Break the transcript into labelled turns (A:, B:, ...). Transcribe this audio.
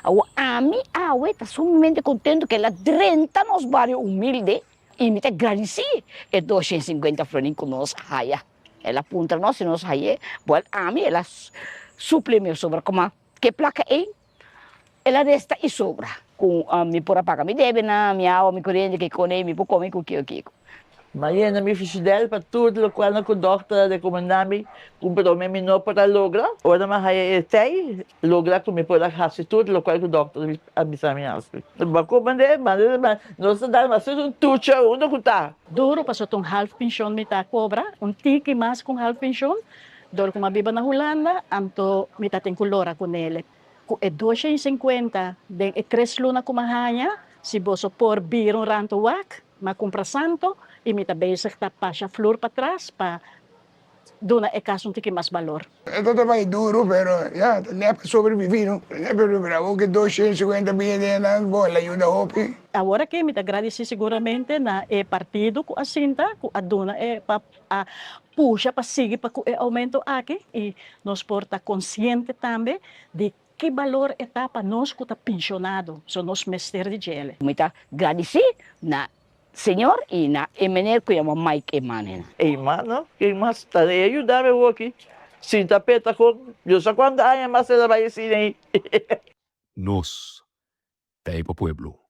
A: A mí, está sumamente contento que ela renta nos barrios humildes e me agradeci. É 250 florins que nós raia. Ela apunta nós e nós raia. Bom, a mim, ela suple meu sobra. Como que placa é? Ela resta e sobra. Com a me por pagar me deve na minha água, me corrente, que conei, me por comer com o que.
B: Maia mi fidel para tudo o qual o doctor recomendami comprou me não para logra. Ora mas aí tem logra como para fazer tudo o qual o doctor avisa me assim. Mas como mas não se dá mas um tucha onde que tá.
C: Duro pa sa tong half pension mita cobra, un tiki mas kung half pension. Duro kung mabiba na Holanda, amto mita ting kulora ko nele. Ku e 250, den e 3 luna kumahanya, si boso por birong ranto wak, makumpra santo, imita basic ta pa siya flor pa atrás, pa doon na e kasong tiki mas valor.
D: È stato mai duro, però ya, ne ha sobrevivido. Ne ha bravo che 250 billete na boa, l'aiuta hopi.
C: Agora que me agradeci seguramente na e partido com a cinta, com a dona e pa a puxa para seguir para o aumento aqui e nós porta consciente também de que valor está para nós que está pensionado, so nós mestre de gele.
A: Me agradeci na senhor e na emener que é uma Mike Emanen.
B: Ei, mano, quem mais tá aí ajudar meu aqui. Sim, tapeta com, eu só quando aí mas ela vai assim aí.
E: Nos, Taipa Pueblo.